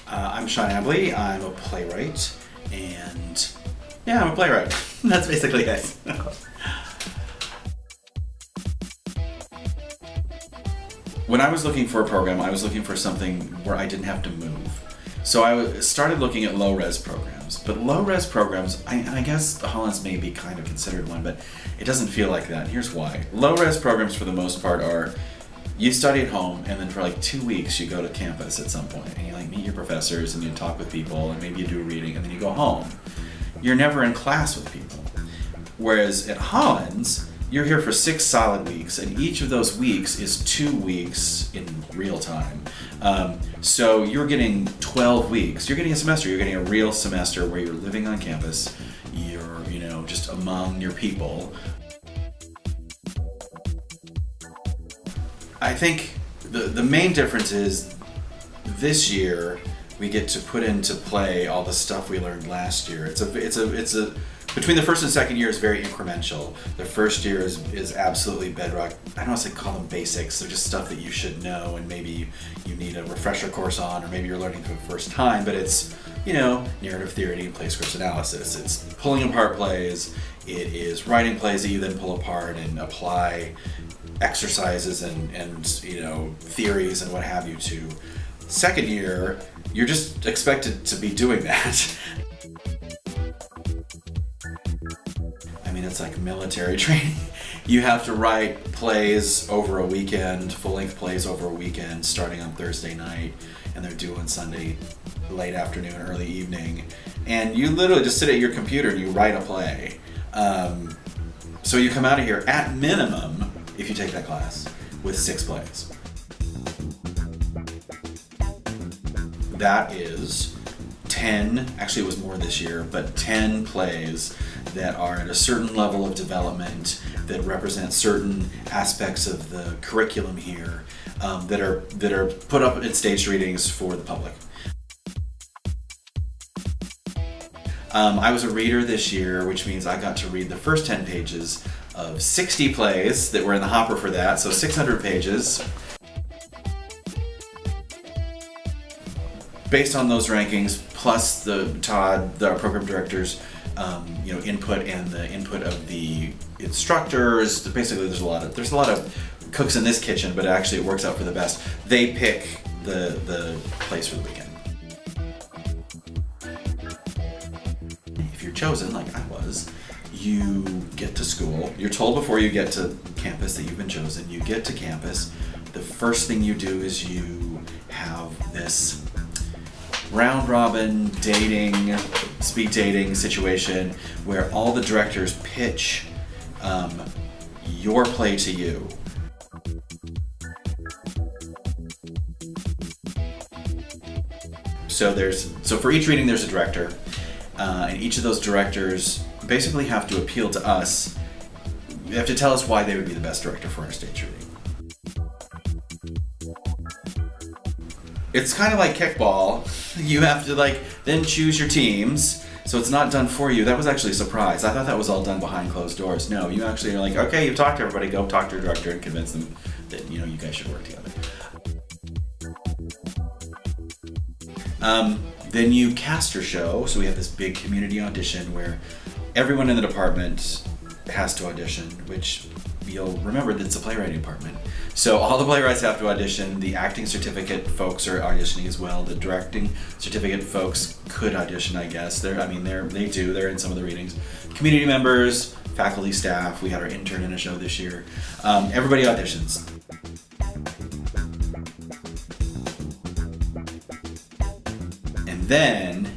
I'm Sean Abley. I'm a playwright, and yeah, I'm a playwright. That's basically it. When I was looking for a program, I was looking for something where I didn't have to move. So I started looking at low-res programs. But low-res programs, I guess Hollins may be kind of considered one, but it doesn't feel like that. Here's why. Low-res programs, for the most part, are you study at home, and then for like 2 weeks you go to campus at some point, and you like meet your professors, and you talk with people, and maybe you do a reading, and then you go home. You're never in class with people. Whereas at Hollins, you're here for 6 solid weeks, and each of those weeks is 2 weeks in real time. So you're getting 12 weeks. You're getting a semester. You're getting a real semester where you're living on campus. You're, just among your people. I think the main difference is this year we get to put into play all the stuff we learned last year. It's a between the first and second year is very incremental. The first year is absolutely bedrock. I don't want to say call them basics. They're just stuff that you should know, and maybe you need a refresher course on, or maybe you're learning for the first time. But it's narrative theory and Playscripts analysis. It's pulling apart plays. It is writing plays that you then pull apart and apply exercises and theories and what have you to. Second year, you're just expected to be doing that. I mean, it's like military training. You have to write plays over a weekend, full-length plays over a weekend, starting on Thursday night, and they're due on Sunday late afternoon, early evening. And you literally just sit at your computer and you write a play. So you come out of here, at minimum, if you take that class, with 6 plays. That is 10, actually it was more this year, but 10 plays that are at a certain level of development, that represent certain aspects of the curriculum here, that are put up in staged readings for the public. I was a reader this year, which means I got to read the first 10 pages of 60 plays that were in the hopper for that, so 600 pages. Based on those rankings, plus our program director's input and the input of the instructors, basically there's a lot of cooks in this kitchen, but actually it works out for the best. They pick the plays for the weekend. If you're chosen, like I was, you get to school. You're told before you get to campus that you've been chosen. You get to campus. The first thing you do is you have this round robin speed dating situation where all the directors pitch your play to you. So for each reading there's a director, and each of those directors basically have to appeal to us. You have to tell us why they would be the best director for our stage reading. It's kind of like kickball. You have to then choose your teams. So it's not done for you. That was actually a surprise. I thought that was all done behind closed doors. No, you actually are like, okay, you've talked to everybody, go talk to your director and convince them that you guys should work together. Then you cast your show. So we have this big community audition where everyone in the department has to audition, which you'll remember that it's a playwriting department. So all the playwrights have to audition. The acting certificate folks are auditioning as well. The directing certificate folks could audition, I guess. They're in some of the readings. Community members, faculty, staff. We had our intern in a show this year. Everybody auditions. And then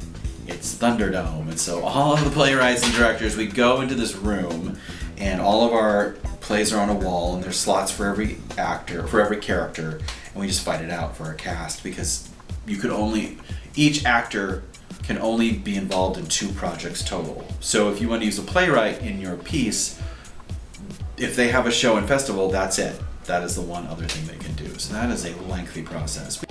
it's Thunderdome. And so all of the playwrights and directors, we go into this room, and all of our plays are on a wall, and there's slots for every actor, for every character, and we just fight it out for our cast, because each actor can only be involved in 2 projects total. So if you want to use a playwright in your piece, if they have a show and festival, that's it. That is the one other thing they can do. So that is a lengthy process.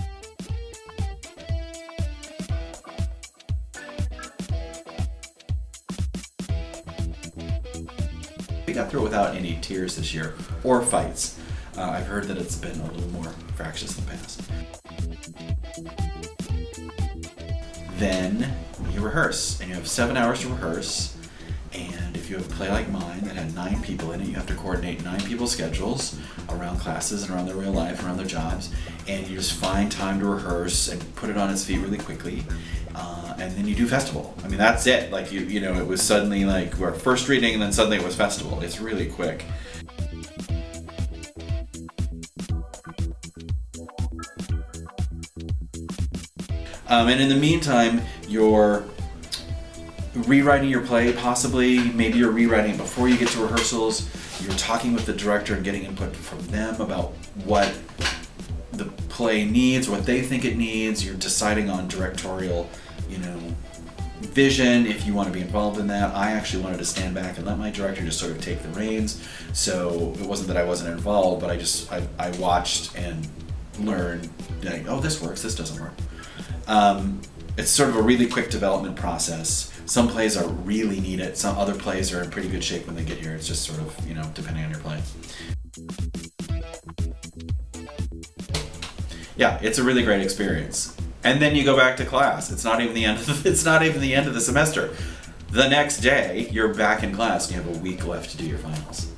We got through it without any tears this year, or fights. I've heard that it's been a little more fractious in the past. Then you rehearse, and you have 7 hours to rehearse. And if you have a play like mine that had 9 people in it, you have to coordinate 9 people's schedules around classes and around their real life, around their jobs, and you just find time to rehearse and put it on its feet really quickly. And then you do festival. I mean, that's it. Like, you know, it was suddenly like our first reading, and then suddenly it was festival. It's really quick. And in the meantime, you're rewriting your play, possibly. Maybe you're rewriting it before you get to rehearsals. You're talking with the director and getting input from them about what the play needs, what they think it needs. You're deciding on directorial, you know, vision, if you want to be involved in that. I actually wanted to stand back and let my director just sort of take the reins. So it wasn't that I wasn't involved, but I watched and learned, like, oh, this works, this doesn't work. It's sort of a really quick development process. Some plays are really need it. Some other plays are in pretty good shape when they get here. It's just sort of, you know, depending on your play. Yeah, it's a really great experience. And then you go back to class. It's not even the end of the semester. The next day, you're back in class and you have a week left to do your finals.